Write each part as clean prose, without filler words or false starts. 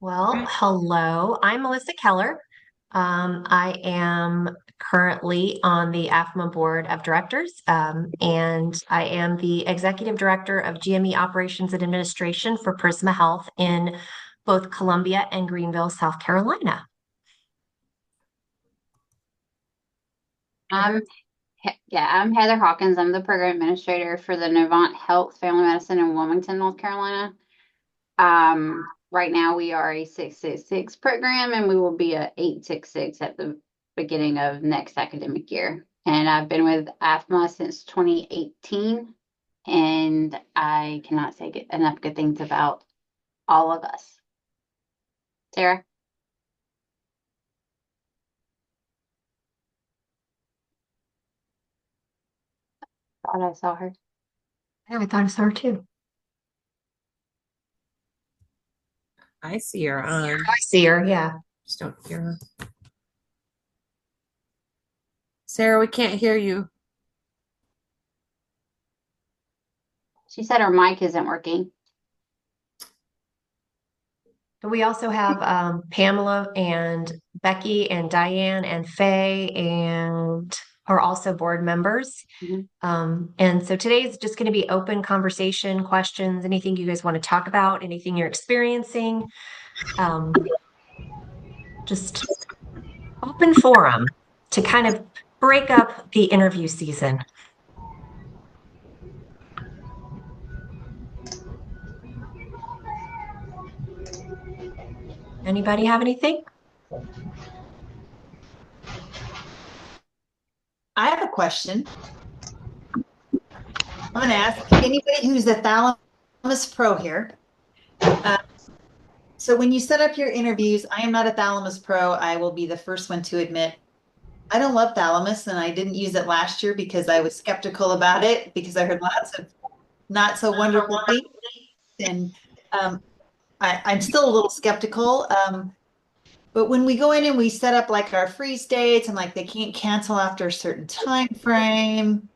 Well, hello. I'm Melissa Keller. I am currently on the AFMA Board of Directors, and I am the Executive Director of GME Operations and Administration for Prisma Health in both Columbia and Greenville, South Carolina. I'm I'm Heather Hawkins. I'm the program administrator for the Novant Health Family Medicine in Wilmington, North Carolina. Right now we are a 666 program and we will be a 866 at the beginning of next academic year. And I've been with AFMA since 2018 and I cannot say enough good things about all of us. Sarah? Thought I saw her. Yeah, I thought I saw her too. I see her on. I see her, yeah. Just don't hear her. Sarah, we can't hear you. She said her mic isn't working. We also have Pamela and Becky and Diane and Faye and are also board members. And so today is just going to be open conversation, questions, anything you guys want to talk about, anything you're experiencing. Just open forum to kind of break up the interview season. Anybody have anything? I have a question. I'm going to ask anybody who's a Thalamus Pro here. So when you set up your interviews, I am not a Thalamus Pro. I will be the first one to admit I don't love Thalamus, and I didn't use it last year because I was skeptical about it because I heard lots of not so wonderful things. And I'm still a little skeptical. But when we go in and we set up like our freeze dates and like they can't cancel after a certain time frame,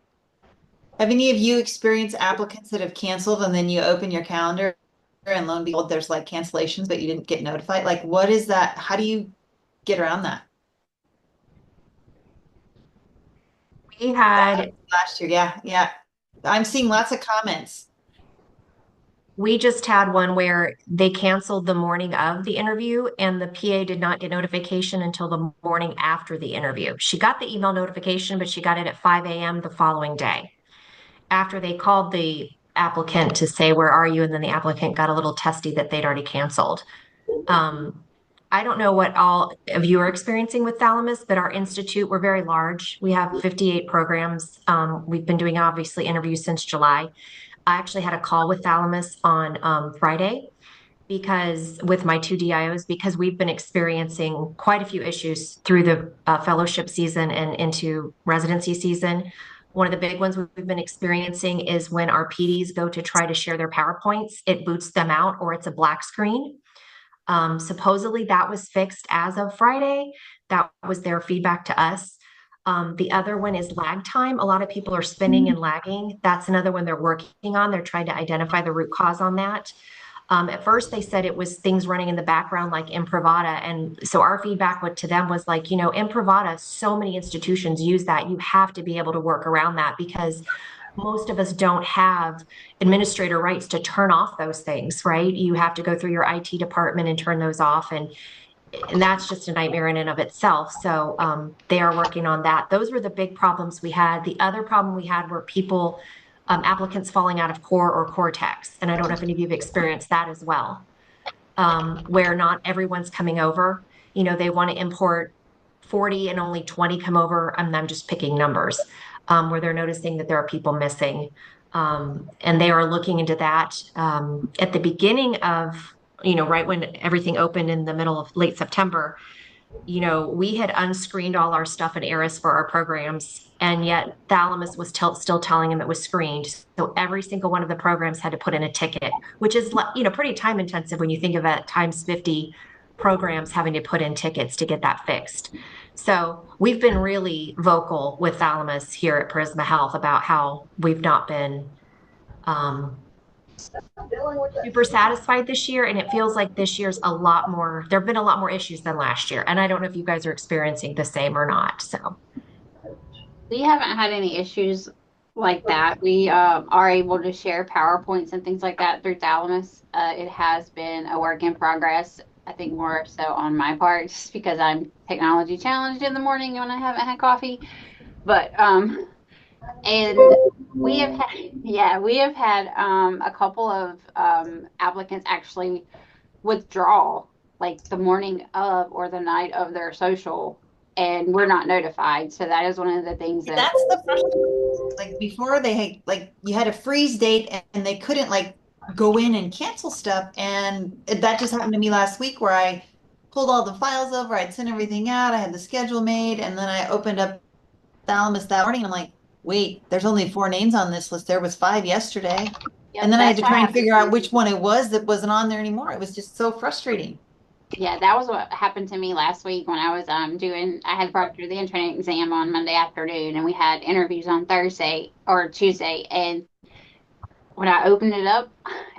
have any of you experienced applicants that have canceled and then you open your calendar and lo and behold, there's like cancellations, but you didn't get notified? Like, what is that? How do you get around that? We had Last year, yeah. I'm seeing lots of comments. We just had one where they canceled the morning of the interview and the PA did not get notification until the morning after the interview. She got the email notification, but she got it at 5 a.m. the following day after they called the applicant to say, "Where are you?" And then the applicant got a little testy that they'd already canceled. I don't know what all of you are experiencing with Thalamus, but our institute, we're very large. We have 58 programs. We've been doing obviously interviews since July. I actually had a call with Thalamus on Friday because with my two DIOs, because we've been experiencing quite a few issues through the fellowship season and into residency season. One of the big ones we've been experiencing is when our PDs go to try to share their PowerPoints, it boots them out or it's a black screen. Supposedly that was fixed as of Friday. That was their feedback to us. The other one is lag time. A lot of people are spinning and lagging. That's another one they're working on. They're trying to identify the root cause on that. At first, they said it was things running in the background like Imprivata. And so our feedback to them was like, Imprivata, so many institutions use that. You have to be able to work around that because most of us don't have administrator rights to turn off those things, right? You have to go through your IT department and turn those off. And that's just a nightmare in and of itself. So they are working on that. Those were the big problems we had. The other problem we had were people, applicants falling out of core or cortex. And I don't know if any of you have experienced that as well, where not everyone's coming over. They want to import 40 and only 20 come over. And I'm just picking numbers, where they're noticing that there are people missing. And they are looking into that at the beginning of right when everything opened in the middle of late September, we had unscreened all our stuff in Eris for our programs, and yet Thalamus was still telling them it was screened. So every single one of the programs had to put in a ticket, which is, pretty time intensive when you think of it times 50 programs having to put in tickets to get that fixed. So we've been really vocal with Thalamus here at Prisma Health about how we've not been super satisfied this year, and it feels like this year's a lot more, there have been a lot more issues than last year. And I don't know if you guys are experiencing the same or not. So We haven't had any issues like that. We are able to share PowerPoints and things like that through Thalamus. It has been a work in progress. I think more so on my part, just because I'm technology challenged in the morning when I haven't had coffee. But and we have had, yeah, we have had a couple of applicants actually withdraw like the morning of or the night of their social, and we're not notified. So that is one of the things that, That's the frustrating. Like before, they had like you had a freeze date and they couldn't like go in and cancel stuff. And that just happened to me last week where I pulled all the files over, I'd sent everything out, I had the schedule made, and then I opened up Thalamus that morning. I'm like, wait, there's only 4 names on this list. There was 5 yesterday. And yep, then I had that's to what try and happened figure to out me. which one it was that wasn't on there anymore. It was just so frustrating. Yeah, that was what happened to me last week when I was I had proctored the entrance exam on Monday afternoon, and we had interviews on Thursday or Tuesday. And when I opened it up,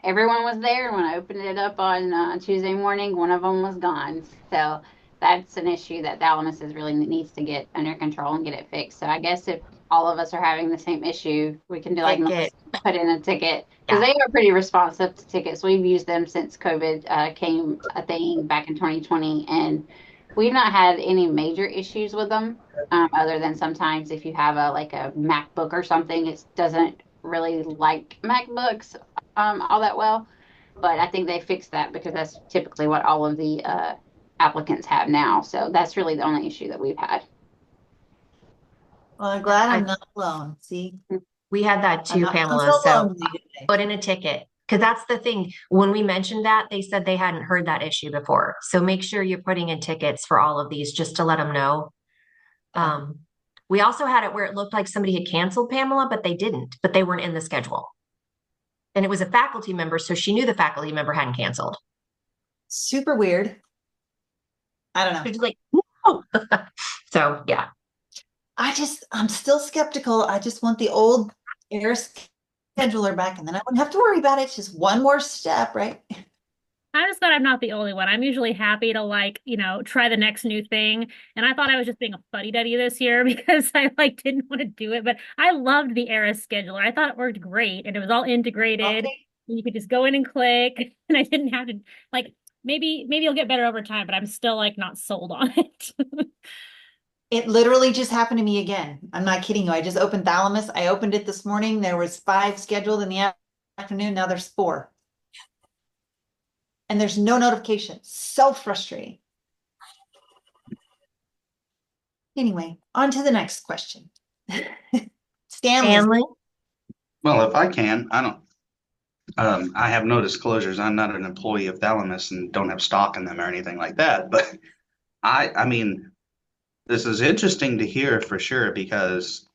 everyone was there. And when I opened it up on Tuesday morning, one of them was gone. So that's an issue that Thalamus is really needs to get under control and get it fixed. So I guess if all of us are having the same issue, we can do like ticket, put in a ticket because yeah, they are pretty responsive to tickets. We've used them since COVID came a thing back in 2020, and we've not had any major issues with them. Other than sometimes if you have a like a MacBook or something, it doesn't really like MacBooks all that well. But I think they fixed that because that's typically what all of the applicants have now. So that's really the only issue that we've had. Well, I'm glad I'm I not alone. See, we had that I'm too, not feeling Pamela. so So lonely today. put in a ticket. Because that's the thing. When we mentioned that, they said they hadn't heard that issue before. So make sure you're putting in tickets for all of these just to let them know. Yeah. We also had it where it looked like somebody had canceled Pamela, but they didn't, but they weren't in the schedule. And it was a faculty member, so she knew the faculty member hadn't canceled. Super weird. I don't know. She's like, no. So yeah. I'm still skeptical. I just want the old air scheduler back, and then I wouldn't have to worry about it. It's just one more step, right? I'm just glad I'm not the only one. I'm usually happy to try the next new thing. And I thought I was just being a fuddy-duddy this year because I didn't want to do it. But I loved the Era scheduler. I thought it worked great and it was all integrated. Okay. And you could just go in and click and I didn't have to maybe it'll get better over time, but I'm still not sold on it. It literally just happened to me again. I'm not kidding you. I just opened Thalamus. I opened it this morning. There was 5 scheduled in the afternoon. Now there's 4. And there's no notification. So frustrating. Anyway, on to the next question. Stanley. Stanley, Well, if I can, I don't. I have no disclosures. I'm not an employee of Thalamus and don't have stock in them or anything like that. But I mean, this is interesting to hear for sure because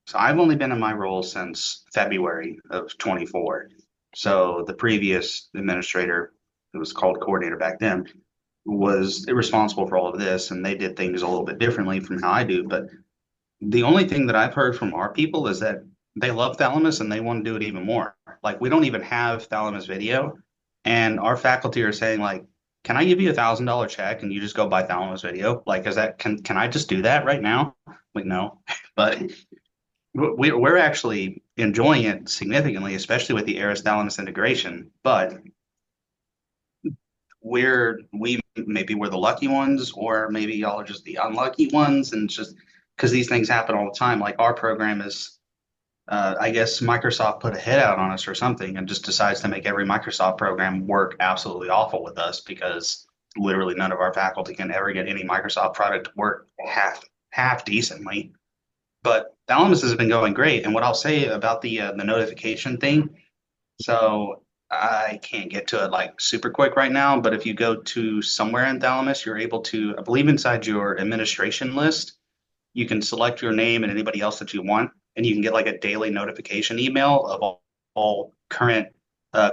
so I've only been in my role since February of 24. So the previous administrator, who was called coordinator back then, was responsible for all of this, and they did things a little bit differently from how I do. But the only thing that I've heard from our people is that they love Thalamus and they want to do it even more. Like we don't even have Thalamus video, and our faculty are saying like, "Can I give you $1,000 check and you just go buy Thalamus video? Like, is that can I just do that right now?" Like, no, but we're actually enjoying it significantly, especially with the Aris Thalamus integration. But we maybe we're the lucky ones, or maybe y'all are just the unlucky ones, and it's just because these things happen all the time. Like our program is, I guess Microsoft put a hit out on us or something, and just decides to make every Microsoft program work absolutely awful with us because literally none of our faculty can ever get any Microsoft product to work half decently. But Thalamus has been going great, and what I'll say about the notification thing. So I can't get to it like super quick right now, but if you go to somewhere in Thalamus, you're able to, I believe inside your administration list, you can select your name and anybody else that you want, and you can get like a daily notification email of all current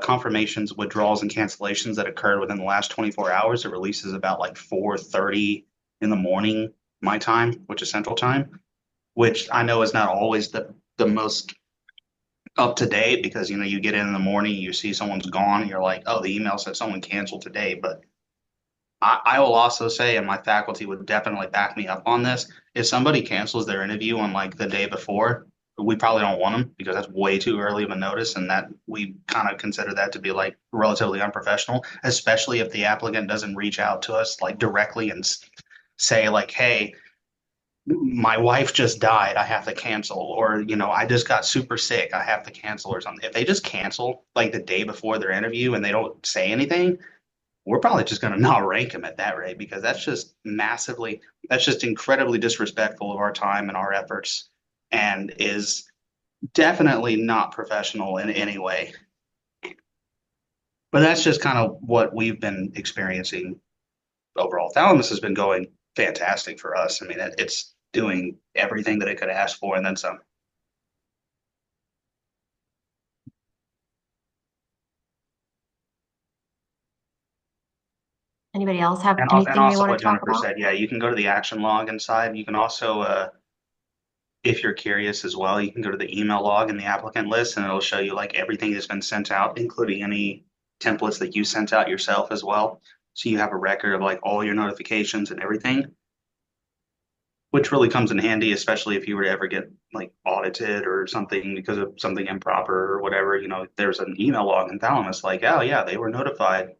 confirmations, withdrawals, and cancellations that occurred within the last 24 hours. It releases about like 4:30 in the morning, my time, which is Central Time, which I know is not always the most up to date because you get in the morning, you see someone's gone, and you're like, oh, the email said someone canceled today. But I will also say, and my faculty would definitely back me up on this, if somebody cancels their interview on like the day before, we probably don't want them because that's way too early of a notice, and that we kind of consider that to be like relatively unprofessional, especially if the applicant doesn't reach out to us like directly and say like, hey, my wife just died, I have to cancel, or I just got super sick, I have to cancel or something. If they just cancel like the day before their interview and they don't say anything, we're probably just going to not rank them at that rate because that's just incredibly disrespectful of our time and our efforts and is definitely not professional in any way. But that's just kind of what we've been experiencing overall. Thalamus has been going fantastic for us. I mean, it's doing everything that it could ask for and then some. Anybody else have And anything they also want what to talk Jennifer about? said, yeah, you can go to the action log inside. You can also, if you're curious as well, you can go to the email log in the applicant list and it'll show you like everything that's been sent out, including any templates that you sent out yourself as well. So you have a record of like all your notifications and everything, which really comes in handy, especially if you were to ever get like audited or something because of something improper or whatever. There's an email log in Thalamus like, oh yeah, they were notified,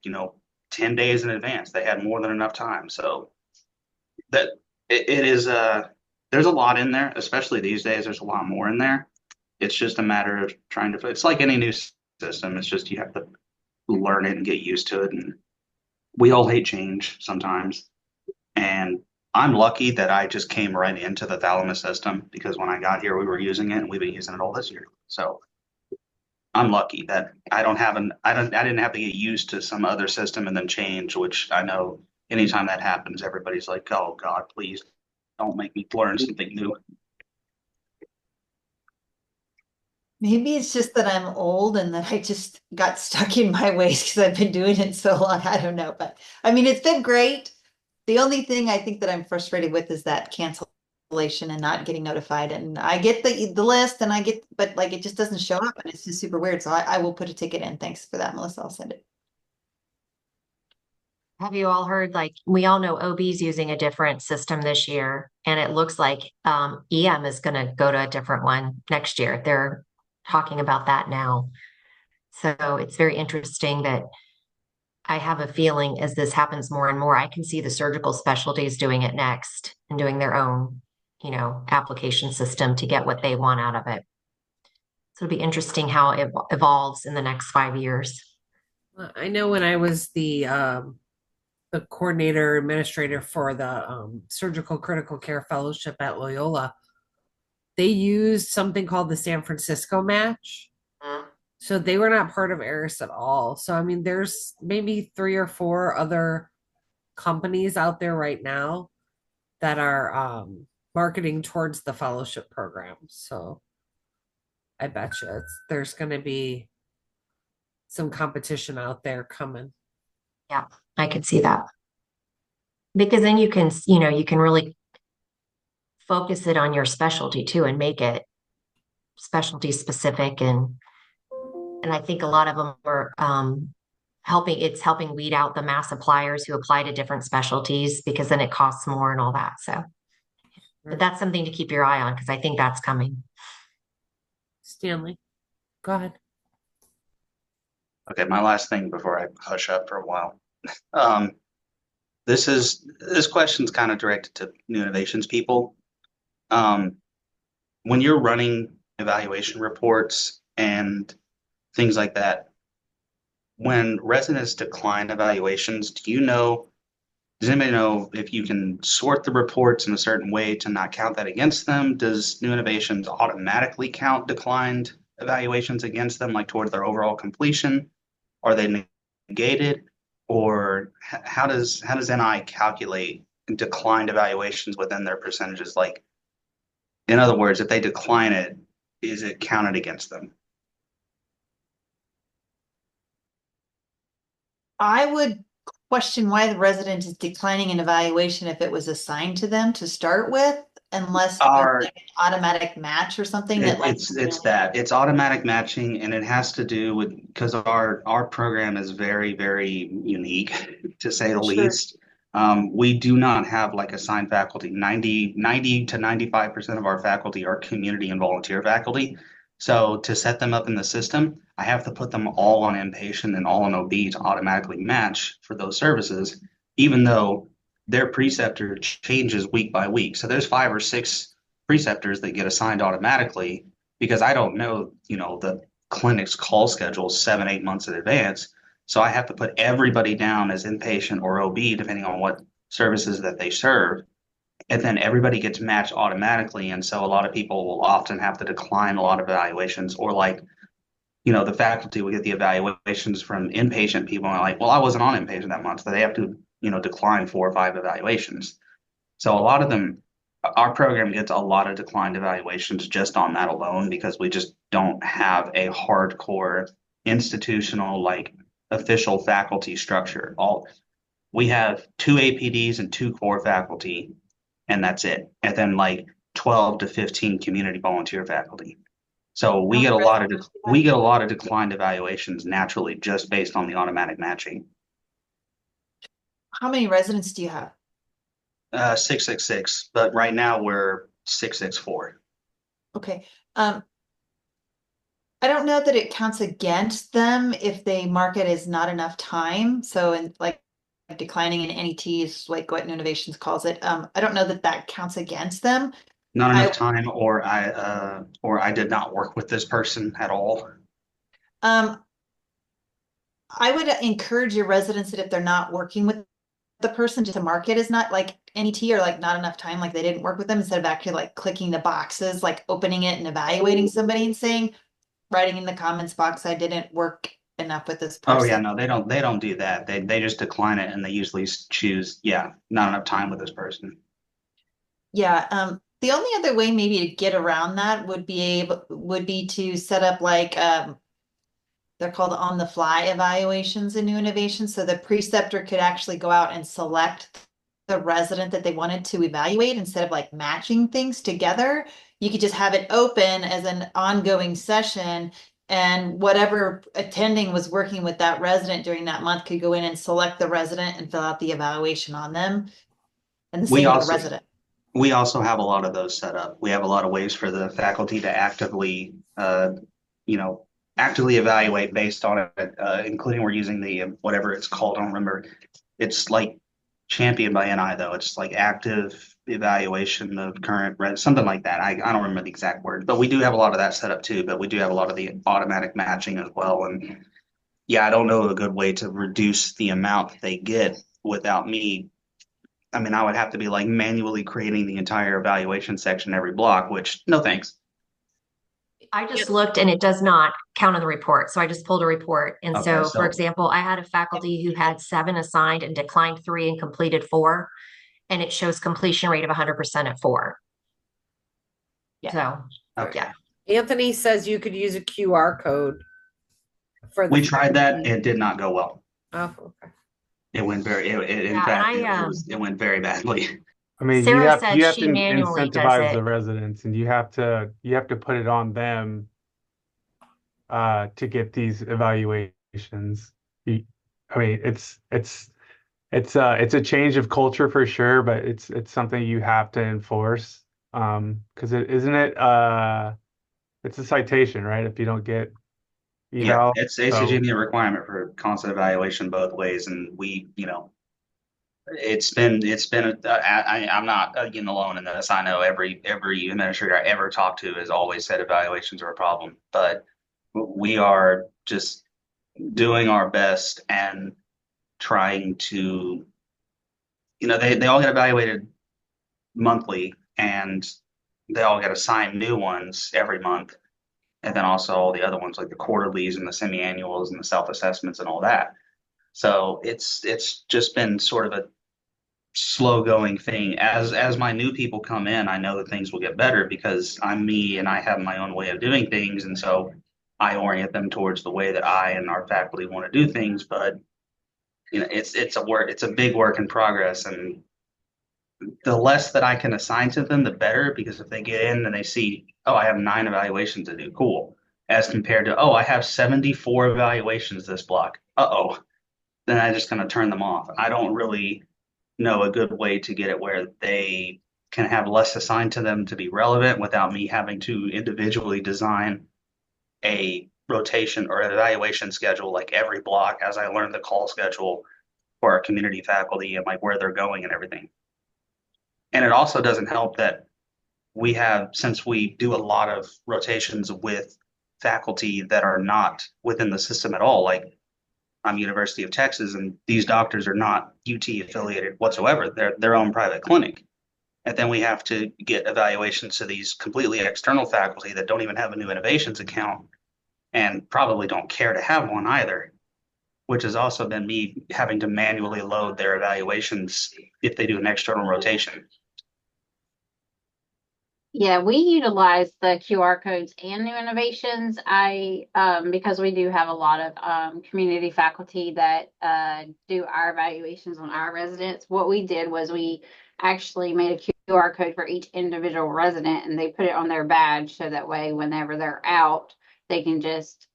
10 days in advance. They had more than enough time. So that it is there's a lot in there, especially these days. There's a lot more in there. It's just a matter of trying to. It's like any new system. It's just you have to learn it and get used to it. And we all hate change sometimes. And I'm lucky that I just came right into the Thalamus system because when I got here, we were using it and we've been using it all this year. So I'm lucky that I didn't have to get used to some other system and then change, which I know anytime that happens, everybody's like, oh God, please don't make me learn something new. Maybe it's just that I'm old and that I just got stuck in my ways because I've been doing it so long. I don't know, but I mean, it's been great. The only thing I think that I'm frustrated with is that cancellation and not getting notified. And I get the list and but like it just doesn't show up and it's just super weird. So I will put a ticket in. Thanks for that, Melissa. I'll send it. Have you all heard, like, we all know OB's using a different system this year, and it looks like EM is going to go to a different one next year. They're talking about that now. So it's very interesting that I have a feeling as this happens more and more, I can see the surgical specialties doing it next and doing their own, application system to get what they want out of it. So it'll be interesting how it evolves in the next 5 years. I know when I was the coordinator administrator for the surgical critical care fellowship at Loyola, they used something called the San Francisco match. So they were not part of Eris at all. So I mean, there's maybe 3 or 4 other companies out there right now that are marketing towards the fellowship program. So I bet you there's going to be some competition out there coming. Yeah, I could see that. Because then you can really focus it on your specialty too and make it specialty specific. And I think a lot of them are helping weed out the mass appliers who apply to different specialties because then it costs more and all that. So, but that's something to keep your eye on because I think that's coming. Stanley, go ahead. Okay, my last thing before I hush up for a while. This question's kind of directed to new innovations people. When you're running evaluation reports and things like that, when residents decline evaluations, does anybody know if you can sort the reports in a certain way to not count that against them? Does new innovations automatically count declined evaluations against them, like toward their overall completion? Are they negated? Or how does NI calculate declined evaluations within their percentages? Like, in other words, if they decline it, is it counted against them? I would question why the resident is declining an evaluation if it was assigned to them to start with. unless there's Our like an automatic match or something that like it's automatic matching, and it has to do with because our program is very, very unique to say the Sure. least. We do not have like assigned faculty. 90 to 95% of our faculty are community and volunteer faculty. So to set them up in the system, I have to put them all on inpatient and all on OB to automatically match for those services, even though their preceptor changes week by week. So there's 5 or 6 preceptors that get assigned automatically because I don't know, the clinic's call schedule 7, 8 months in advance. So I have to put everybody down as inpatient or OB, depending on what services that they serve. And then everybody gets matched automatically. And so a lot of people will often have to decline a lot of evaluations, or like, the faculty will get the evaluations from inpatient people and are like, well, I wasn't on inpatient that month. So they have to, decline 4 or 5 evaluations. So a lot of them, our program gets a lot of declined evaluations just on that alone because we just don't have a hardcore institutional, like official faculty structure. We have 2 APDs and 2 core faculty, and that's it. And then like 12 to 15 community volunteer faculty. So we get a lot of declined evaluations naturally just based on the automatic matching. How many residents do you have? 666, but right now we're 664. Okay. I don't know that it counts against them if they mark it as not enough time. So in like declining in NET is like what Innovations calls it. I don't know that that counts against them. Not enough time, or I did not work with this person at all. I would encourage your residents that if they're not working with the person, just to mark it as not like NET or like not enough time, like they didn't work with them, instead of actually like clicking the boxes, like opening it and evaluating somebody and saying, writing in the comments box, I didn't work enough with this person. Oh yeah, no, they don't do that. They just decline it, and they usually choose, yeah, not enough time with this person. Yeah, the only other way maybe to get around that would be to set up like they're called on the fly evaluations in new innovations. So the preceptor could actually go out and select the resident that they wanted to evaluate instead of like matching things together. You could just have it open as an ongoing session, and whatever attending was working with that resident during that month could go in and select the resident and fill out the evaluation on them. And the same with the resident. We also have a lot of those set up. We have a lot of ways for the faculty to actively, actively evaluate based on it, including we're using the whatever it's called. I don't remember. It's like championed by NI though. It's like active evaluation of current something like that. I don't remember the exact word, but we do have a lot of that set up too. But we do have a lot of the automatic matching as well. And yeah, I don't know a good way to reduce the amount they get without me. I mean, I would have to be like manually creating the entire evaluation section every block, which no thanks. I just looked and it does not count on the report. So I just pulled a report. And Okay, so, for example, I had a faculty who had 7 assigned and declined 3 and completed 4. And it shows completion rate of 100% at 4. Yeah. So, Okay. yeah. Anthony says you could use a QR code for the. We tried that. It did not go well. Oh, okay. It went very, in Yeah, fact, and it went very badly. I mean, Sarah said you have she to manually does incentivize it. the residents, and you have to put it on them to get these evaluations. I mean, it's a change of culture for sure, but it's something you have to enforce. Because it's a citation, right? If you don't get Yeah, eval. it's So ACGME a requirement for constant evaluation both ways, and we, it's been I'm not again alone in this. I know every administrator I ever talked to has always said evaluations are a problem, but we are just doing our best and trying to, they all get evaluated monthly, and they all get assigned new ones every month. And then also all the other ones like the quarterlies and the semi-annuals and the self-assessments and all that. So it's just been sort of a slow going thing. As my new people come in, I know that things will get better because I'm me and I have my own way of doing things. And so I orient them towards the way that I and our faculty want to do things. But it's a big work in progress. And the less that I can assign to them, the better, because if they get in and they see, oh, I have 9 evaluations to do, cool. As compared to, oh, I have 74 evaluations this block. Uh-oh. Then I'm just going to turn them off. I don't really know a good way to get it where they can have less assigned to them to be relevant without me having to individually design a rotation or an evaluation schedule like every block as I learn the call schedule for our community faculty and like where they're going and everything. And it also doesn't help that we have, since we do a lot of rotations with faculty that are not within the system at all, like I'm University of Texas, and these doctors are not UT affiliated whatsoever. They're their own private clinic. And then we have to get evaluations to these completely external faculty that don't even have a new innovations account and probably don't care to have one either, which has also been me having to manually load their evaluations if they do an external rotation. Yeah, we utilize the QR codes and new innovations. Because we do have a lot of community faculty that do our evaluations on our residents. What we did was we actually made a QR code for each individual resident, and they put it on their badge so that way, whenever they're out, they can just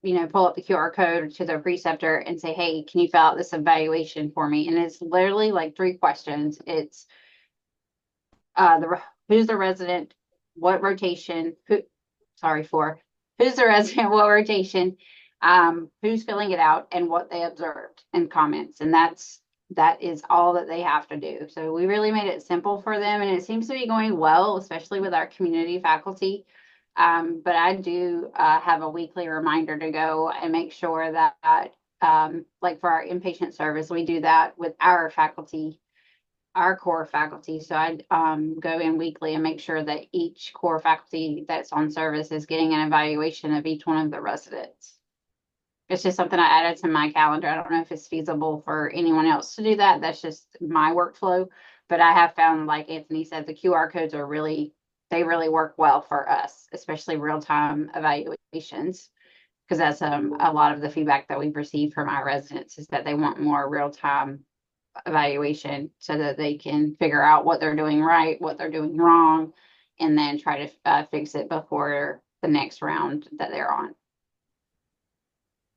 pull up the QR code to their preceptor and say, "Hey, can you fill out this evaluation for me?" And it's literally like 3 questions. It's who's the resident, what rotation, who's the resident, what rotation, who's filling it out, and what they observed and comments. And that is all that they have to do. So we really made it simple for them, and it seems to be going well, especially with our community faculty. But I do have a weekly reminder to go and make sure that like for our inpatient service, we do that with our faculty, our core faculty. So I go in weekly and make sure that each core faculty that's on service is getting an evaluation of each one of the residents. It's just something I added to my calendar. I don't know if it's feasible for anyone else to do that. That's just my workflow. But I have found, like Anthony said, the QR codes they really work well for us, especially real-time evaluations, because that's a lot of the feedback that we've received from our residents is that they want more real-time evaluation so that they can figure out what they're doing right, what they're doing wrong, and then try to fix it before the next round that they're on.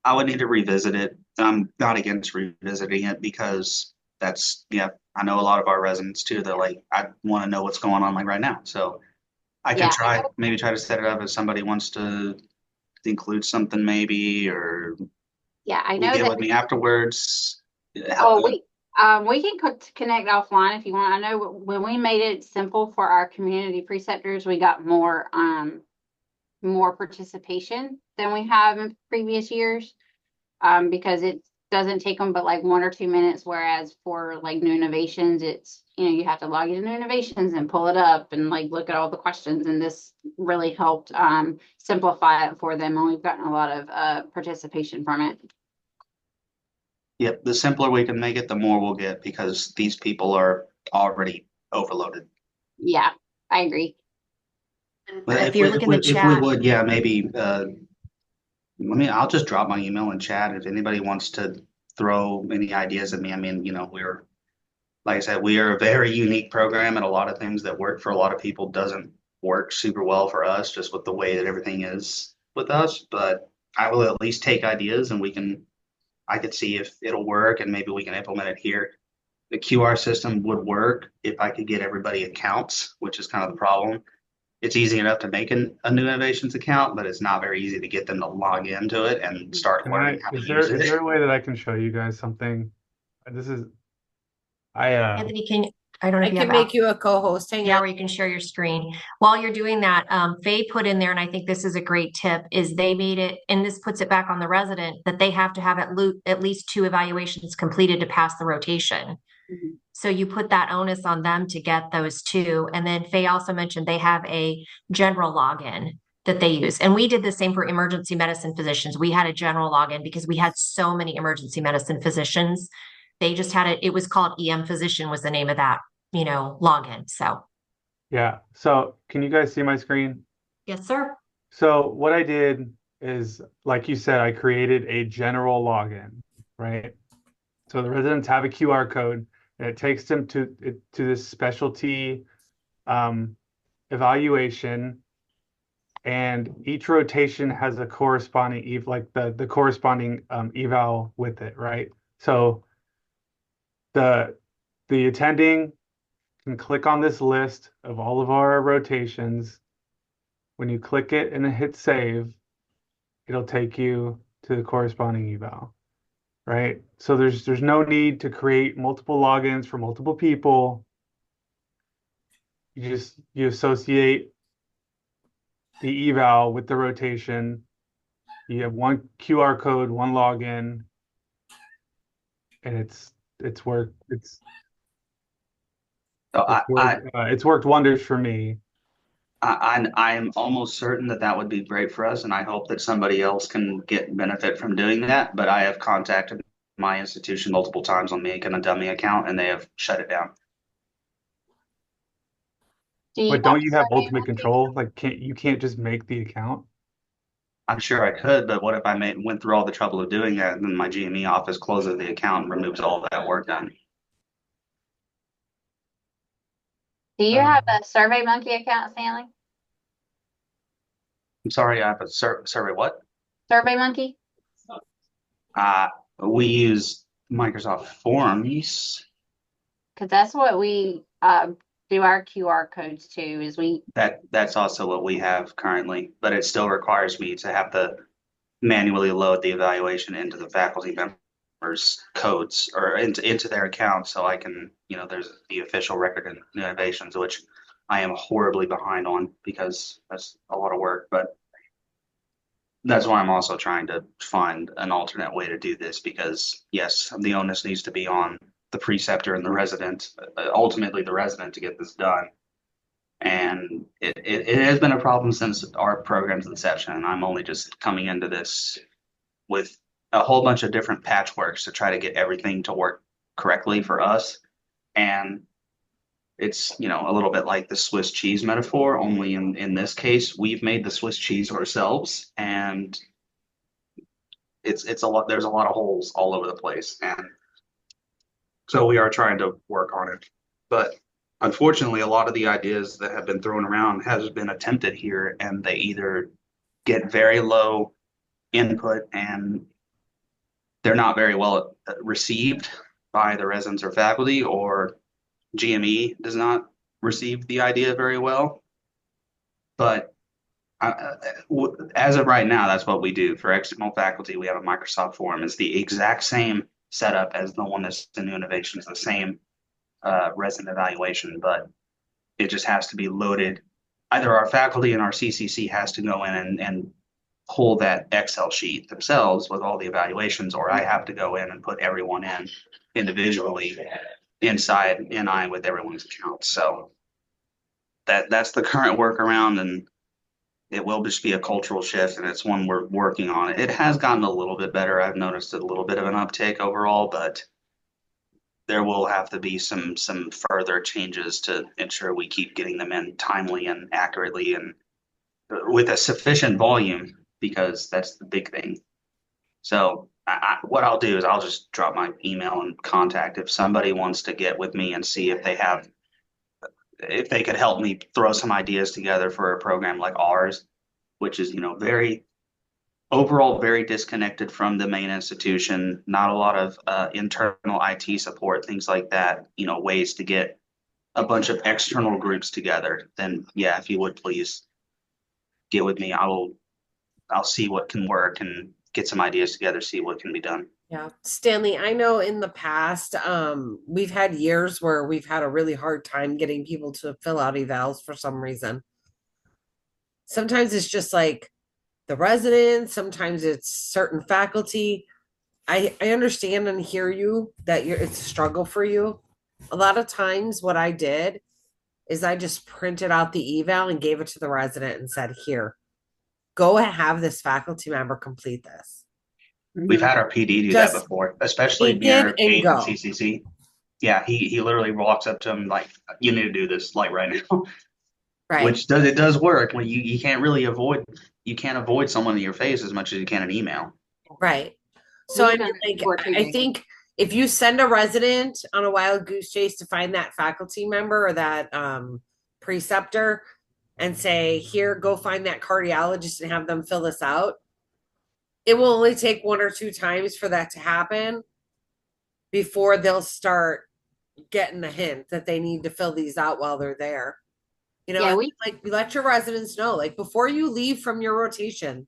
I would need to revisit it. I'm not against revisiting it because that's, yeah, I know a lot of our residents too. They're like, I want to know what's going on like right now. So I can Yeah, maybe try to set it up if somebody wants to include something maybe, or I we know get that. with me afterwards. Oh, we can connect offline if you want. I know when we made it simple for our community preceptors, we got more participation than we have in previous years. Because it doesn't take them but like 1 or 2 minutes, whereas for like new innovations, it's you have to log into new innovations and pull it up and like look at all the questions. And this really helped simplify it for them, and we've gotten a lot of participation from it. Yep, the simpler we can make it, the more we'll get because these people are already overloaded. Yeah, I agree. But If you look in the if we chat, would, yeah, maybe I'll just drop my email in chat if anybody wants to throw any ideas at me. I mean, we're like I said, we are a very unique program, and a lot of things that work for a lot of people doesn't work super well for us just with the way that everything is with us. But I will at least take ideas and I could see if it'll work and maybe we can implement it here. The QR system would work if I could get everybody accounts, which is kind of the problem. It's easy enough to make a new innovations account, but it's not very easy to get them to log into it and start learning how to use Is there it. a way that I can show you guys something? This is, Anthony, I don't know I if you can have make you a co-host. Hang Yeah, on. where you can share your screen. While you're doing that, Faye put in there, and I think this is a great tip, is they made it, and this puts it back on the resident, that they have to have at least 2 evaluations completed to pass the rotation. Mhm. So you put that onus on them to get those 2. And then Faye also mentioned they have a general login that they use. And we did the same for emergency medicine physicians. We had a general login because we had so many emergency medicine physicians. They just had it was called EM Physician was the name of that, login. So yeah. So can you guys see my screen? yes, sir. So what I did is, like you said, I created a general login, right? So the residents have a QR code and it takes them to this specialty evaluation, and each rotation has a corresponding the corresponding eval with it, right? So the attending can click on this list of all of our rotations. When you click it and then hit save, it'll take you to the corresponding eval, right? So there's no need to create multiple logins for multiple people. You associate the eval with the rotation. You have one QR code, one login, and it's worked So it's worked wonders for me. I'm almost certain that that would be great for us, and I hope that somebody else can get benefit from doing that. But I have contacted my institution multiple times on making a dummy account, and they have shut it down. Do you But don't have you have survey ultimate monkey? control? Like, you can't just make the account? I'm sure I could, but what if I went through all the trouble of doing that, and then my GME office closes the account and removes all that work done? Do you have Um, a survey monkey account, Stanley? I'm sorry, I have a survey. What? Survey monkey? Uh, we use Microsoft Forms. Because that's what we do our QR codes to, is we That's also what we have currently, but it still requires me to have to manually load the evaluation into the faculty members' codes or into their account so I can, there's the official record and innovations, which I am horribly behind on because that's a lot of work. But that's why I'm also trying to find an alternate way to do this because, yes, the onus needs to be on the preceptor and the resident, ultimately the resident, to get this done. And it has been a problem since our program's inception. And I'm only just coming into this with a whole bunch of different patchworks to try to get everything to work correctly for us. And it's, a little bit like the Swiss cheese metaphor, only in this case, we've made the Swiss cheese ourselves. And it's a lot, there's a lot of holes all over the place. And so we are trying to work on it. But unfortunately, a lot of the ideas that have been thrown around has been attempted here, and they either get very low input and they're not very well received by the residents or faculty, or GME does not receive the idea very well. But as of right now, that's what we do. For external faculty, we have a Microsoft Form. It's the exact same setup as the one that's in New Innovations, the same resident evaluation, but it just has to be loaded. Either our faculty and our CCC has to go in and pull that Excel sheet themselves with all the evaluations, or I have to go in and put everyone in individually inside NI with everyone's accounts. So that's the current workaround, and it will just be a cultural shift, and it's one we're working on. It has gotten a little bit better. I've noticed a little bit of an uptake overall, but there will have to be some further changes to ensure we keep getting them in timely and accurately and with a sufficient volume, because that's the big thing. So what I'll do is I'll just drop my email and contact if somebody wants to get with me and see if they could help me throw some ideas together for a program like ours, which is, very overall very disconnected from the main institution, not a lot of internal IT support, things like that, ways to get a bunch of external groups together. Then yeah, if you would please get with me, I'll see what can work and get some ideas together, see what can be done. Yeah, Stanley, I know in the past, we've had years where we've had a really hard time getting people to fill out evals for some reason. Sometimes it's just like the residents, sometimes it's certain faculty. I understand and hear you that it's a struggle for you. A lot of times what I did is I just printed out the eval and gave it to the resident and said, here, go and have this faculty member complete this. We've had our PD do that before, especially near AID and CCC. Yeah, he literally walks up to him like, you need to do this like right now. Right. Which does work when you can't really avoid someone in your face as much as you can an email. Right. So I mean, like, I think if you send a resident on a wild goose chase to find that faculty member or that preceptor and say, here, go find that cardiologist and have them fill this out, it will only take 1 or 2 times for that to happen before they'll start getting the hint that they need to fill these out while they're there. You know, like let your residents know, like before you leave from your rotation,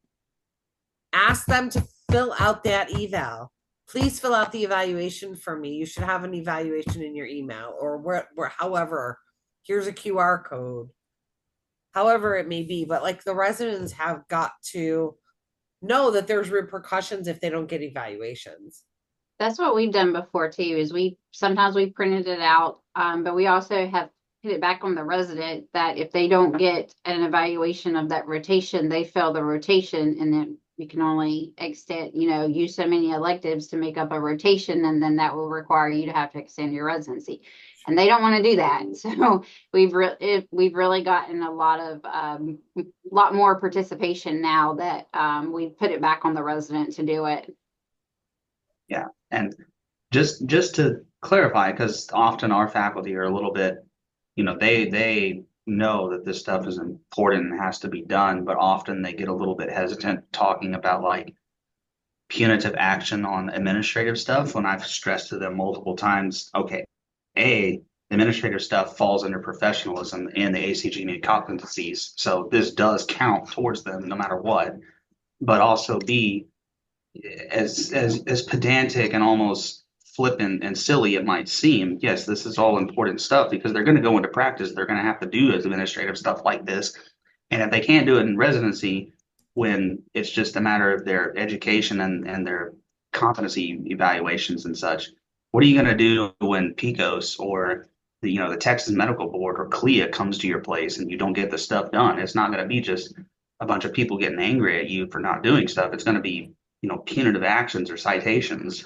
ask them to fill out that eval. Please fill out the evaluation for me. You should have an evaluation in your email or where however, here's a QR code. However it may be, but like the residents have got to know that there's repercussions if they don't get evaluations. That's what we've done before too, is sometimes we printed it out, but we also have put it back on the resident that if they don't get an evaluation of that rotation, they fail the rotation, and then we can only extend, use so many electives to make up a rotation, and then that will require you to have to extend your residency. And they don't want to do that. So we've really gotten a lot more participation now that we've put it back on the resident to do it. Yeah, and just to clarify, because often our faculty are a little bit, they know that this stuff is important and has to be done, but often they get a little bit hesitant talking about like punitive action on administrative stuff when I've stressed to them multiple times, okay, administrative stuff falls under professionalism and the ACG competencies, so this does count towards them no matter what, but also B, as pedantic and almost flippant and silly it might seem, yes, this is all important stuff because they're going to go into practice. They're going to have to do administrative stuff like this. And if they can't do it in residency, when it's just a matter of their education and their competency evaluations and such, what are you going to do when PICOS or the Texas Medical Board or CLIA comes to your place and you don't get the stuff done? It's not going to be just a bunch of people getting angry at you for not doing stuff. It's going to be punitive actions or citations.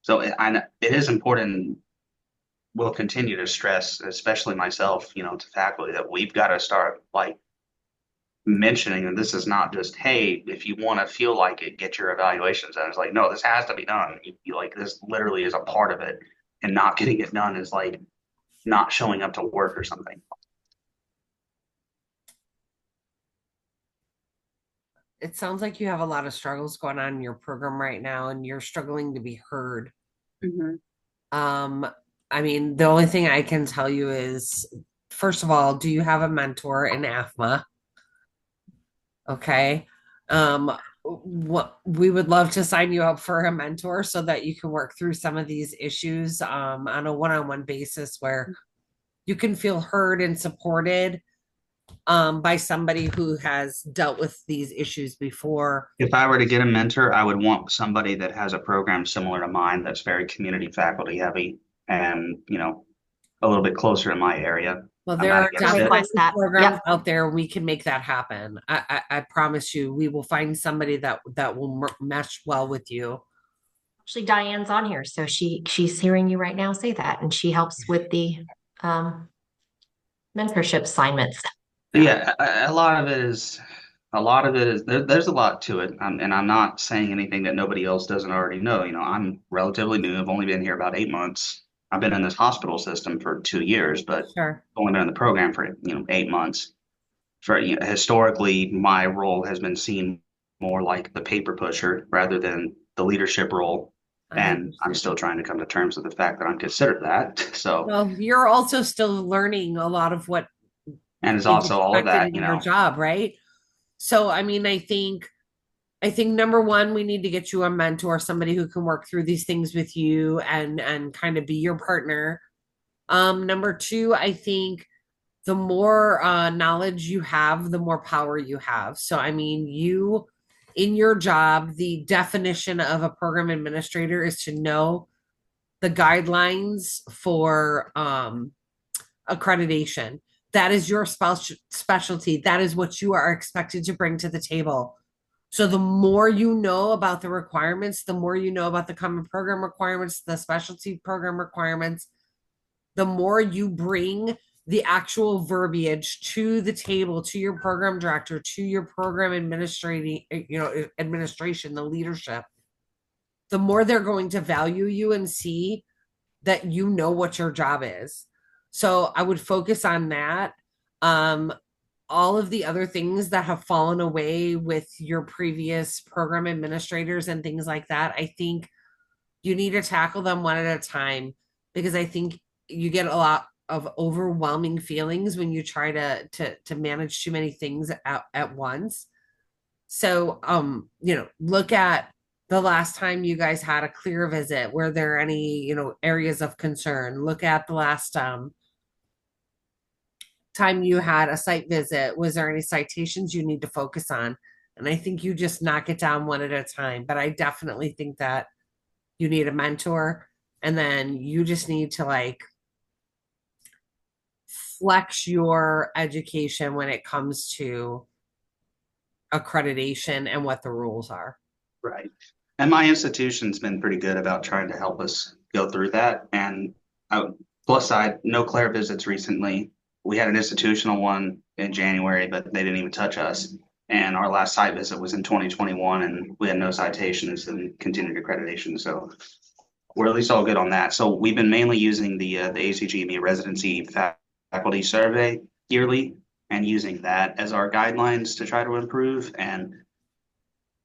So it is important. We'll continue to stress, especially myself, to faculty, that we've got to start like mentioning that this is not just, hey, if you want to feel like it, get your evaluations done. It's like, no, this has to be done. Like this literally is a part of it, and not getting it done is like not showing up to work or something. It sounds like you have a lot of struggles going on in your program right now and you're struggling to be heard. Mm-hmm. I mean, the only thing I can tell you is, first of all, do you have a mentor in AFMA? Okay. What we would love to sign you up for a mentor so that you can work through some of these issues on a one-on-one basis where you can feel heard and supported by somebody who has dealt with these issues before. If I were to get a mentor, I would want somebody that has a program similar to mine that's very community faculty heavy and, a little bit closer in my area. Well, there are definitely programs Yep. out there. We can make that happen. I promise you, we will find somebody that will mesh well with you. Actually, Diane's on here, so she's hearing you right now say that, and she helps with the mentorship assignments. Yeah, a lot of it is there's a lot to it, and I'm not saying anything that nobody else doesn't already know. I'm relatively new. I've only been here about 8 months. I've been in this hospital system for 2 years, but Sure. only been in the program for 8 months. For historically, my role has been seen more like the paper pusher rather than the leadership role. And I'm still trying to come to terms with the fact that I'm considered that. So, well, you're also still learning a lot of what, and it's also all of that, in your job, right? So, I mean, I think number one, we need to get you a mentor, somebody who can work through these things with you and kind of be your partner. Number two, I think the more knowledge you have, the more power you have. So, I mean, you in your job, the definition of a program administrator is to know the guidelines for accreditation. That is your specialty. That is what you are expected to bring to the table. So the more you know about the requirements, the more you know about the common program requirements, the specialty program requirements, the more you bring the actual verbiage to the table, to your program director, to your program administration, the leadership. the more they're going to value you and see that you know what your job is. So I would focus on that. Um, all of the other things that have fallen away with your previous program administrators and things like that, I think you need to tackle them one at a time, because I think you get a lot of overwhelming feelings when you try to manage too many things at once. So look at the last time you guys had a clear visit. Were there any, areas of concern? Look at the last time you had a site visit. Was there any citations you need to focus on? And I think you just knock it down one at a time. But I definitely think that you need a mentor, and then you just need to like flex your education when it comes to accreditation and what the rules are. Right. And my institution's been pretty good about trying to help us go through that. And plus side, no Claire visits recently. We had an institutional one in January, but they didn't even touch us. And our last site visit was in 2021, and we had no citations and continued accreditation. So we're at least all good on that. So we've been mainly using the ACGME residency faculty survey yearly and using that as our guidelines to try to improve. And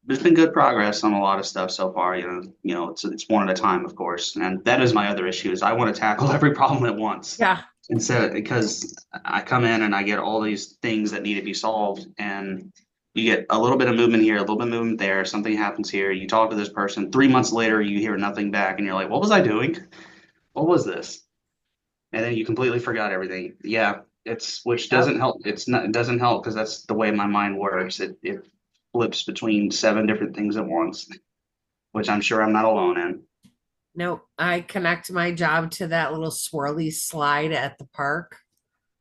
there's been good progress on a lot of stuff so far. It's one at a time, of course. And that is my other issue, is I want to tackle every problem at once. Yeah. And so because I come in and I get all these things that need to be solved, and you get a little bit of movement here, a little bit of movement there, something happens here, you talk to this person, 3 months later, you hear nothing back, and you're like, what was I doing? What was this? And then you completely forgot everything. Yeah, which doesn't help. It doesn't help, because that's the way my mind works. It flips between 7 different things at once, which I'm sure I'm not alone in. Nope. I connect my job to that little swirly slide at the park,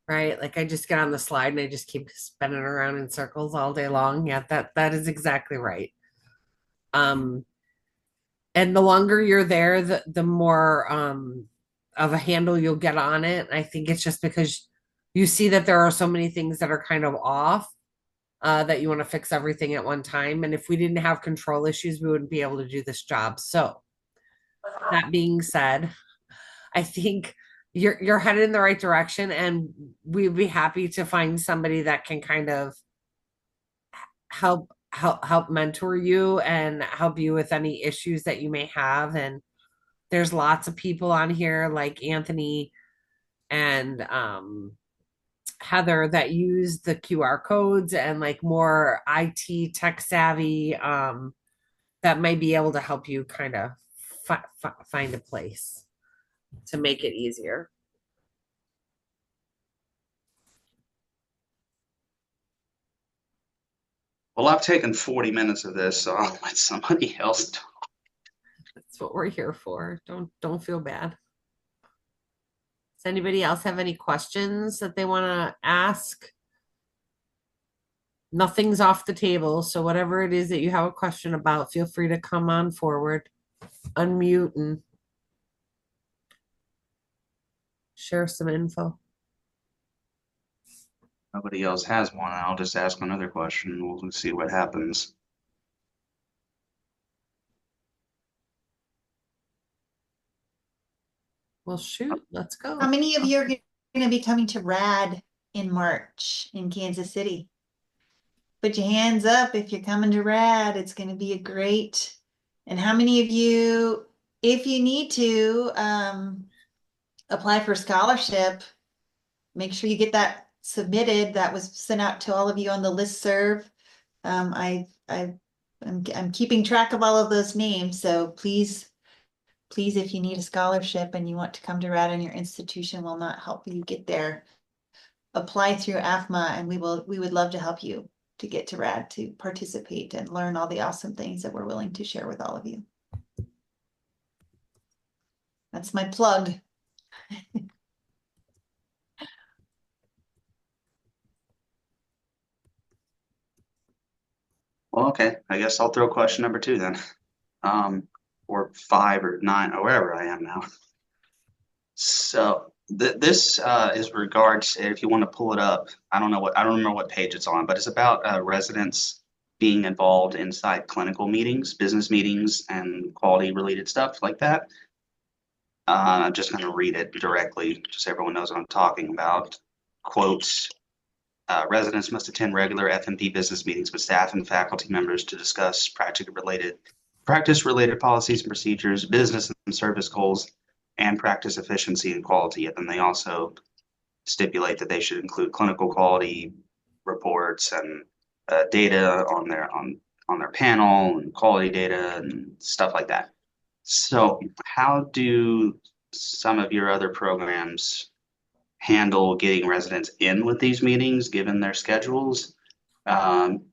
right? Like I just get on the slide and I just keep spinning around in circles all day long. Yeah, that is exactly right. And the longer you're there, the more of a handle you'll get on it. I think it's just because you see that there are so many things that are kind of off, that you want to fix everything at one time. And if we didn't have control issues, we wouldn't be able to do this job. So that being said, I think you're headed in the right direction, and we'd be happy to find somebody that can kind of help mentor you and help you with any issues that you may have. And there's lots of people on here like Anthony and Heather that use the QR codes and like more IT tech savvy, that might be able to help you kind of find a place to make it easier. Well, I've taken 40 minutes of this, so I'll let somebody else talk. That's what we're here for. Don't feel bad. Does anybody else have any questions that they want to ask? Nothing's off the table, so whatever it is that you have a question about, feel free to come on forward, unmute, and share some info. Nobody else has one. I'll just ask another question. We'll see what happens. Well, shoot, let's go. How many of you are going to be coming to RAD in March in Kansas City? Put your hands up if you're coming to RAD. It's going to be a great. And how many of you, if you need to apply for scholarship, make sure you get that submitted. That was sent out to all of you on the listserv. I'm keeping track of all of those names, so please, if you need a scholarship and you want to come to RAD and your institution will not help you get there, apply through AFMA, and we would love to help you to get to RAD to participate and learn all the awesome things that we're willing to share with all of you. That's my plug. Well, okay. I guess I'll throw question number 2 then. Or 5 or 9 or wherever I am now. So this is regards, if you want to pull it up, I don't remember what page it's on, but it's about residents being involved inside clinical meetings, business meetings, and quality related stuff like that. I'm just going to read it directly just so everyone knows what I'm talking about. Quotes, residents must attend regular FMP business meetings with staff and faculty members to discuss practice-related policies and procedures, business and service goals, and practice efficiency and quality. And then they also stipulate that they should include clinical quality reports and data on their panel and quality data and stuff like that. So, how do some of your other programs handle getting residents in with these meetings, given their schedules? Um,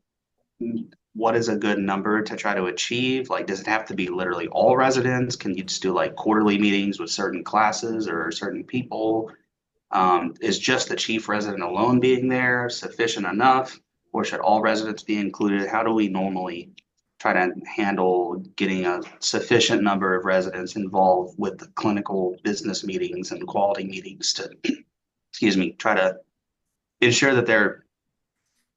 what is a good number to try to achieve? Like, does it have to be literally all residents? Can you just do like quarterly meetings with certain classes or certain people? Is just the chief resident alone being there sufficient enough, or should all residents be included? How do we normally try to handle getting a sufficient number of residents involved with the clinical business meetings and quality meetings to, excuse me, try to ensure that they're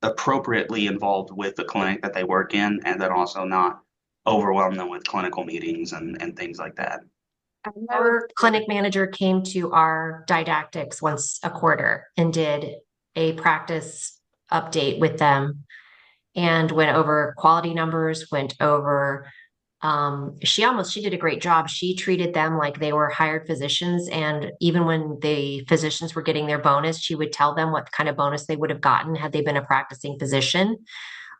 appropriately involved with the clinic that they work in, and then also not overwhelm them with clinical meetings and things like that. Our clinic manager came to our didactics once a quarter and did a practice update with them and went over quality numbers, went over she did a great job. She treated them like they were hired physicians. And even when the physicians were getting their bonus, she would tell them what kind of bonus they would have gotten had they been a practicing physician,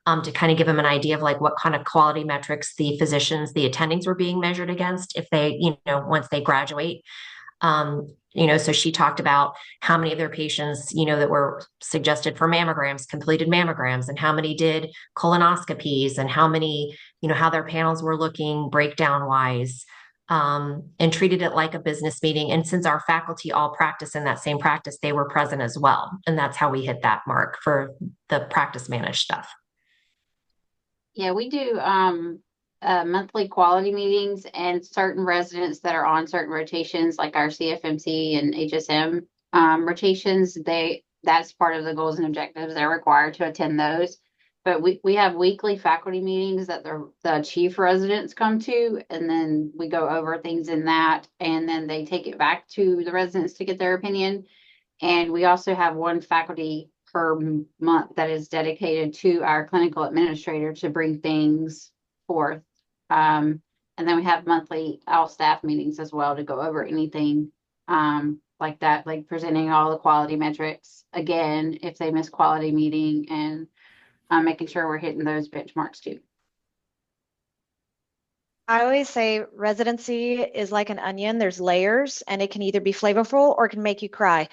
to kind of give them an idea of like what kind of quality metrics the physicians, the attendings were being measured against if they, once they graduate. So she talked about how many of their patients, that were suggested for mammograms, completed mammograms, and how many did colonoscopies, and how many, how their panels were looking breakdown wise, and treated it like a business meeting. And since our faculty all practice in that same practice, they were present as well. And that's how we hit that mark for the practice managed stuff. Yeah, we do monthly quality meetings, and certain residents that are on certain rotations, like our CFMC and HSM rotations, that's part of the goals and objectives. They're required to attend those. But we have weekly faculty meetings that the chief residents come to, and then we go over things in that, and then they take it back to the residents to get their opinion. And we also have one faculty per month that is dedicated to our clinical administrator to bring things forth. And then we have monthly all staff meetings as well to go over anything like that, like presenting all the quality metrics again if they miss quality meeting, and making sure we're hitting those benchmarks too. I always say residency is like an onion. There's layers, and it can either be flavorful or it can make you cry.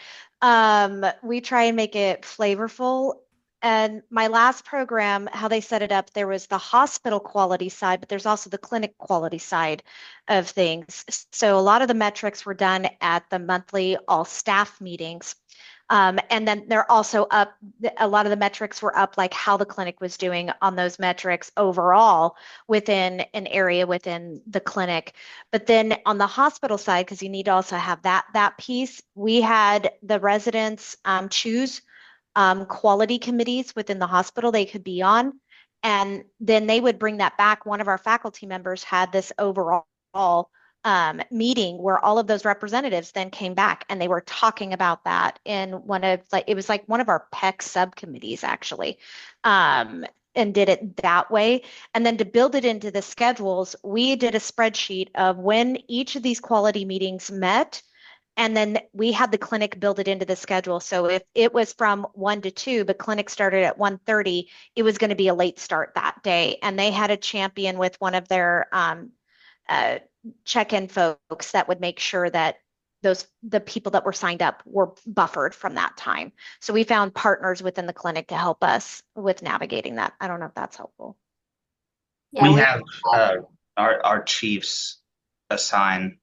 We try and make it flavorful. And my last program, how they set it up, there was the hospital quality side, but there's also the clinic quality side of things. So a lot of the metrics were done at the monthly all staff meetings. And then they're also up, a lot of the metrics were up, like how the clinic was doing on those metrics overall within an area within the clinic. But then on the hospital side, because you need to also have that piece, we had the residents choose quality committees within the hospital they could be on. And then they would bring that back. One of our faculty members had this overall meeting where all of those representatives then came back, and they were talking about that in it was like one of our PEC subcommittees actually, and did it that way. And then to build it into the schedules, we did a spreadsheet of when each of these quality meetings met. And then we had the clinic build it into the schedule. So if it was from 1 to 2, but clinic started at 1:30, it was going to be a late start that day. And they had a champion with one of their check-in folks that would make sure that the people that were signed up were buffered from that time. So we found partners within the clinic to help us with navigating that. I don't know if that's helpful. Yeah, We have our chiefs assign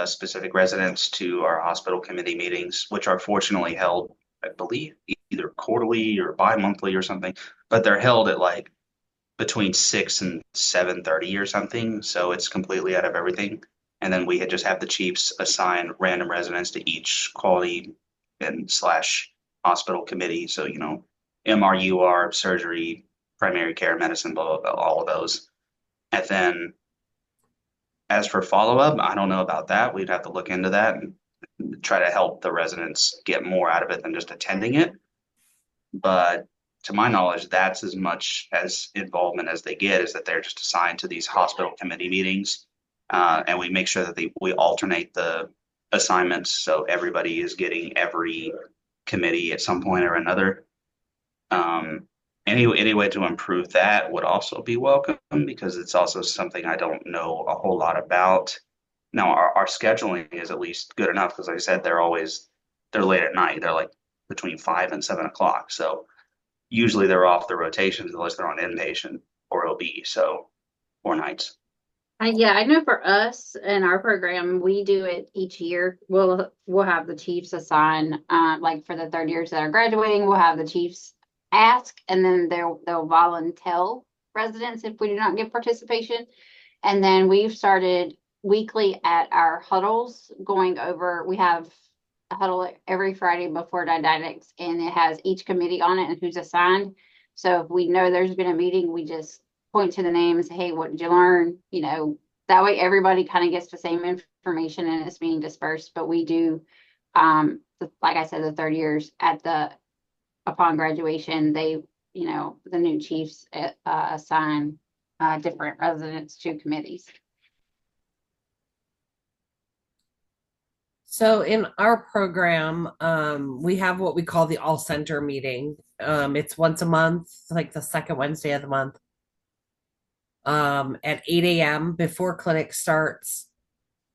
specific residents to our hospital committee meetings, which are fortunately held, I believe, either quarterly or bi-monthly or something, but they're held at like between 6 and 7:30 or something. So it's completely out of everything. And then we just have the chiefs assign random residents to each quality and / hospital committee. So, MRUR, surgery, primary care medicine, blah, blah, blah, all of those. And then as for follow-up, I don't know about that. We'd have to look into that and try to help the residents get more out of it than just attending it. But to my knowledge, that's as much as involvement as they get, is that they're just assigned to these hospital committee meetings. And we make sure that we alternate the assignments so everybody is getting every committee at some point or another. Any way to improve that would also be welcome, because it's also something I don't know a whole lot about. Now, our scheduling is at least good enough because, like I said, they're late at night. They're like between 5 and 7 o'clock. So usually they're off the rotations unless they're on inpatient or OB, or nights. Yeah, I know for us in our program, we do it each year. We'll have the chiefs assign, like for the third years that are graduating, we'll have the chiefs ask, and then they'll volunteer residents if we do not get participation. And then we've started weekly at our huddles going over. We have a huddle every Friday before didactics, and it has each committee on it and who's assigned. So if we know there's been a meeting, we just point to the name and say, hey, what did you learn? You know, that way everybody kind of gets the same information and it's being dispersed. But we do, like I said, the third years upon graduation, they, the new chiefs assign different residents to committees. So in our program, we have what we call the all center meeting. It's once a month, like the second Wednesday of the month, at 8 a.m. before clinic starts.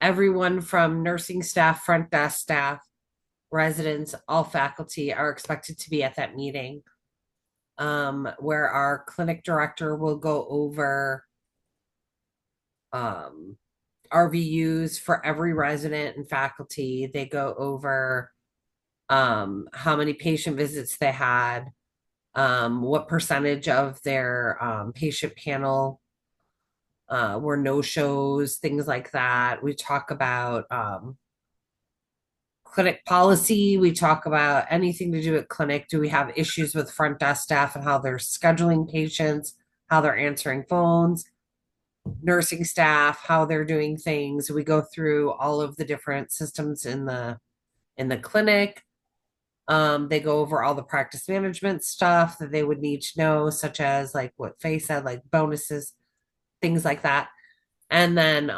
Everyone from nursing staff, front desk staff, residents, all faculty are expected to be at that meeting, where our clinic director will go over RVUs for every resident and faculty. They go over how many patient visits they had, what percentage of their patient panel were no-shows, things like that. We talk about clinic policy. We talk about anything to do with clinic. Do we have issues with front desk staff and how they're scheduling patients, how they're answering phones, nursing staff, how they're doing things. We go through all of the different systems in the clinic. They go over all the practice management stuff that they would need to know, such as like what Faye said, like bonuses, things like that. And then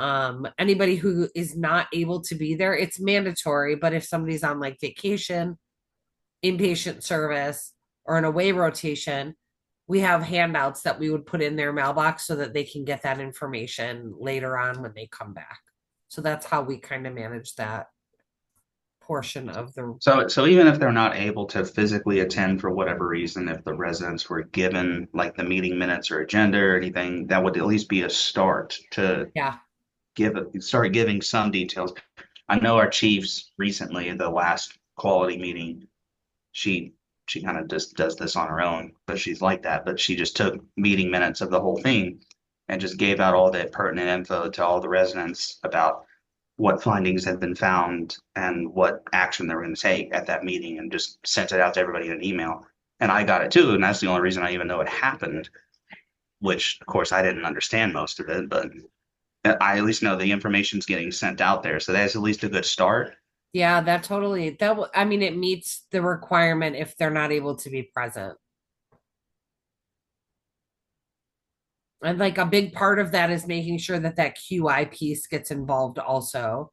anybody who is not able to be there, it's mandatory, but if somebody's on like vacation, inpatient service, or an away rotation, we have handouts that we would put in their mailbox so that they can get that information later on when they come back. So that's how we kind of manage that portion of the. So even if they're not able to physically attend for whatever reason, if the residents were given like the meeting minutes or agenda or anything, that would at least be a start to start giving some details. I know our chiefs recently, the last quality meeting, she kind of just does this on her own, but she's like that. But she just took meeting minutes of the whole thing and just gave out all that pertinent info to all the residents about what findings had been found and what action they were going to take at that meeting, and just sent it out to everybody in an email. And I got it too, and that's the only reason I even know it happened, which of course I didn't understand most of it, but I at least know the information's getting sent out there. So that's at least a good start. Yeah, I mean, it meets the requirement if they're not able to be present. And like a big part of that is making sure that QI piece gets involved also.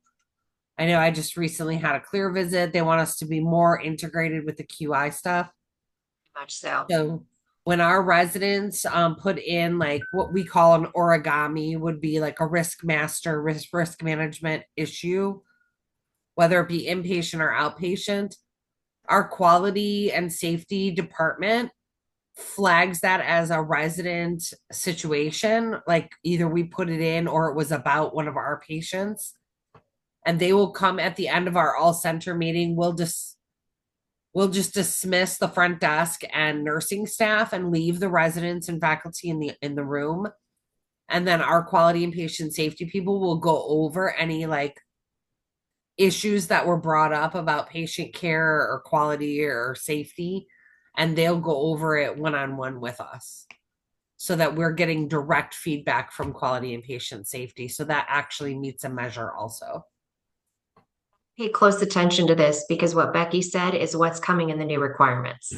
I know I just recently had a clear visit. They want us to be more integrated with the QI stuff. Much so. So when our residents put in like what we call an origami, would be like a risk management issue, whether it be inpatient or outpatient, our quality and safety department flags that as a resident situation. Like either we put it in or it was about one of our patients. And they will come at the end of our all center meeting. We'll just dismiss the front desk and nursing staff and leave the residents and faculty in the room. And then our quality and patient safety people will go over any like issues that were brought up about patient care or quality or safety, and they'll go over it one-on-one with us. so that we're getting direct feedback from quality and patient safety. So that actually meets a measure also. Pay close attention to this because what Becky said is what's coming in the new requirements.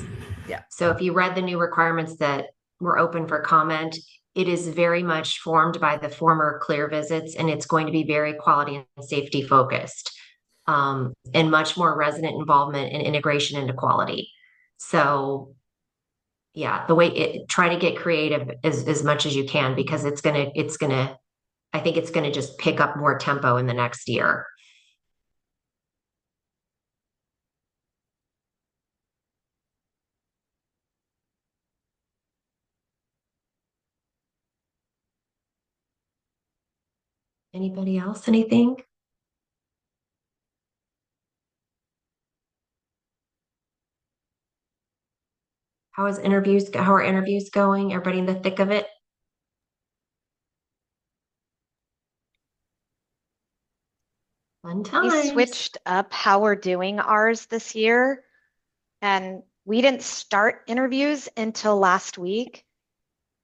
Yeah. So if you read the new requirements that were open for comment, it is very much formed by the former clear visits, and it's going to be very quality and safety focused, and much more resident involvement and integration into quality. So yeah, try to get creative as much as you can, because I think it's gonna just pick up more tempo in the next year. Anybody else, anything? How are interviews going? Everybody in the thick of it? Fun We times. switched up how we're doing ours this year, and we didn't start interviews until last week,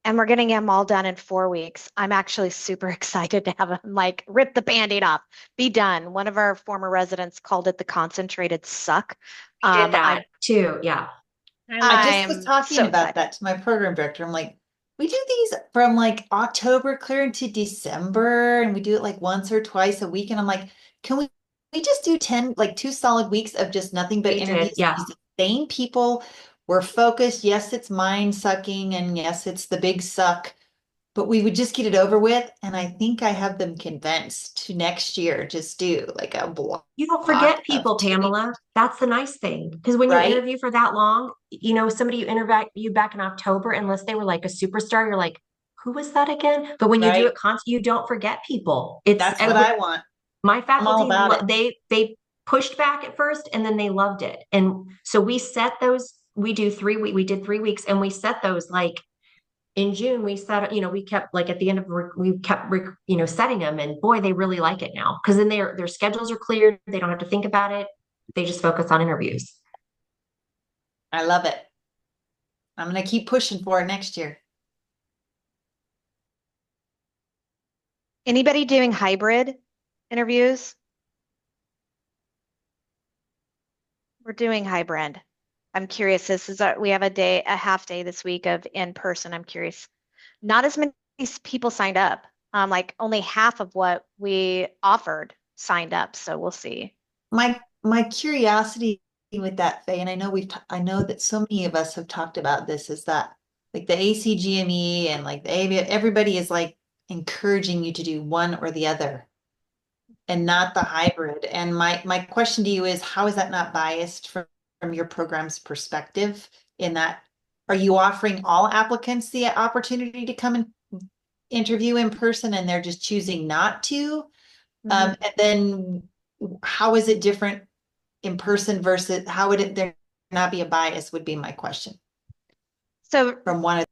and we're getting them all done in 4 weeks. I'm actually super excited to have them like rip the Band-Aid off, be done. One of our former residents called it the concentrated suck. Did that too, yeah. I just was I'm talking so about excited. that to my program director. I'm like, we do these from like October clear into December, and we do it like once or twice a week. And I'm like, can we just do 10, like 2 solid weeks of just nothing but We did, interviews? yeah. These same people. We're focused. Yes, it's mind sucking, and yes, it's the big suck, but we would just get it over with. And I think I have them convinced to next year just do like a block You don't forget of people, 2 weeks, Pamela. That's the nice thing. Because when you right? interview for that long, somebody you interview back in October, unless they were like a superstar, you're like, who was that again? But when you do Right. it constantly, you don't forget people. It's That's what I want. my I'm all faculty, about it. they pushed back at first and then they loved it. And so we set those, we did 3 weeks, and we set those like in June. We set, we kept like at the end of, we kept, setting them, and boy, they really like it now. Cause then their schedules are cleared. They don't have to think about it. They just focus on interviews. I love it. I'm going to keep pushing for it next year. Anybody doing hybrid interviews? We're doing hybrid. I'm curious. We have a half day this week of in person. I'm curious. Not as many people signed up. Like only half of what we offered signed up. So we'll see. My curiosity with that, Faye, and I know that so many of us have talked about this, is that like the ACGME and like the AV, everybody is like encouraging you to do one or the other and not the hybrid. And my question to you is, how is that not biased from your program's perspective, in that are you offering all applicants the opportunity to come and interview in person and they're just choosing not to? And then how is it different in person versus how would there not be a bias, would be my question. So From one of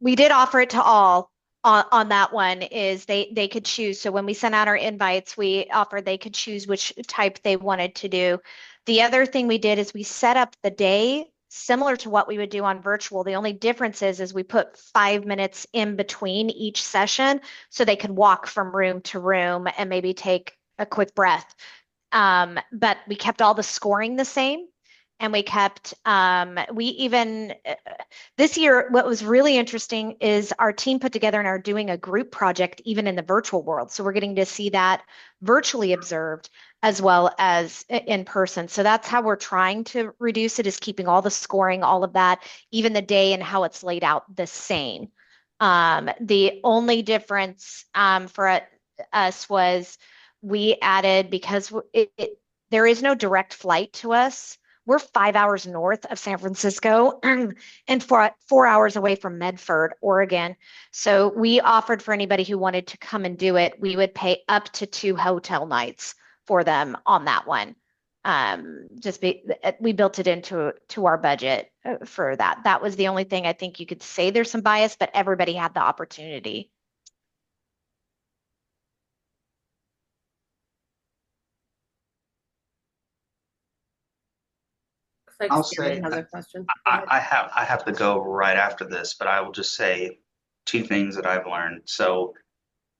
we did offer it to all on that one. Is they could choose. So when we sent out our invites, we offered they could choose which type they wanted to do. The other thing we did is we set up the day similar to what we would do on virtual. The only difference is we put 5 minutes in between each session so they could walk from room to room and maybe take a quick breath. But we kept all the scoring the same. And we kept, this year, what was really interesting is our team put together and are doing a group project even in the virtual world. So we're getting to see that virtually observed as well as in person. So that's how we're trying to reduce it, is keeping all the scoring, all of that, even the day and how it's laid out the same. The only difference for us was we added, because there is no direct flight to us. We're 5 hours north of San Francisco and 4 hours away from Medford, Oregon. So we offered for anybody who wanted to come and do it, we would pay up to 2 hotel nights for them on that one. We built it into our budget for that. That was the only thing I think you could say there's some bias, but everybody had the opportunity. Like I'll Steven say has a question. I have to go right after this, but I will just say two things that I've learned. So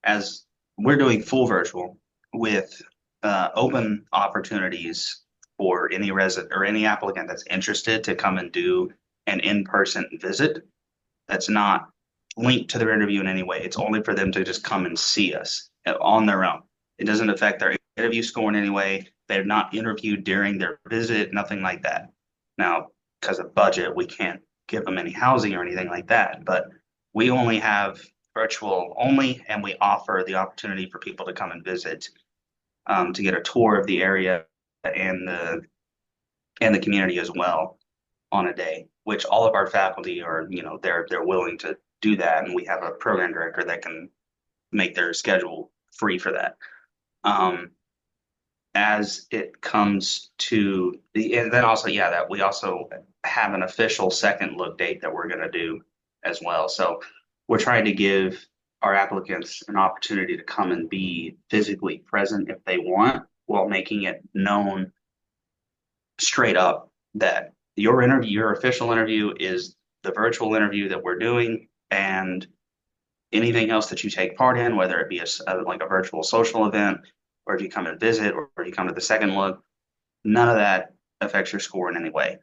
as we're doing full virtual with open opportunities for any resident or any applicant that's interested to come and do an in-person visit that's not linked to their interview in any way. It's only for them to just come and see us on their own. It doesn't affect their interview score in any way. They're not interviewed during their visit, nothing like that. Now, because of budget, we can't give them any housing or anything like that, but we only have virtual only, and we offer the opportunity for people to come and visit, to get a tour of the area and the community as well on a day, which all of our faculty are, they're willing to do that, and we have a program director that can make their schedule free for that. As it comes to and then also, yeah, that we also have an official second look date that we're going to do as well. So we're trying to give our applicants an opportunity to come and be physically present if they want, while making it known straight up that your interview, your official interview, is the virtual interview that we're doing, and anything else that you take part in, whether it be like a virtual social event, or if you come and visit, or if you come to the second look, none of that affects your score in any way.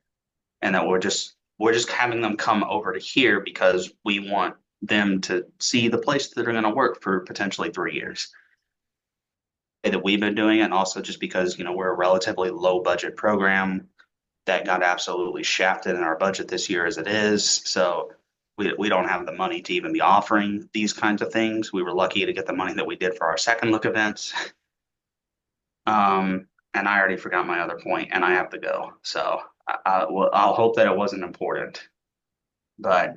And that we're just having them come over to here because we want them to see the place that they're going to work for potentially 3 years. That we've been doing it, and also just because we're a relatively low budget program that got absolutely shafted in our budget this year as it is. So we don't have the money to even be offering these kinds of things. We were lucky to get the money that we did for our second look events. And I already forgot my other point, and I have to go. So I'll hope that it wasn't important, but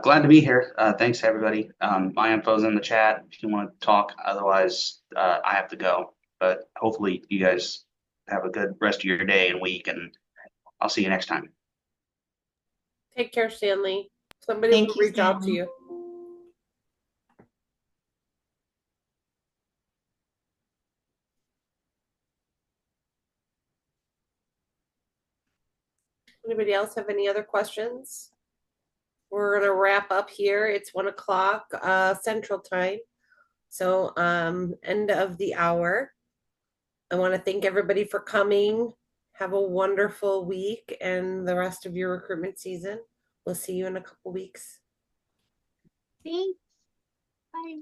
glad to be here. Thanks everybody. My info's in the chat if you want to talk. Otherwise, I have to go. But hopefully you guys have a good rest of your day and week, and I'll see you next time. Take care, Stanley. Somebody Thank will you, reach out to Stanley. you. Anybody else have any other questions? We're gonna wrap up here. It's 1 o'clock Central Time. So end of the hour. I want to thank everybody for coming. Have a wonderful week and the rest of your recruitment season. We'll see you in a couple weeks. Thanks. Bye.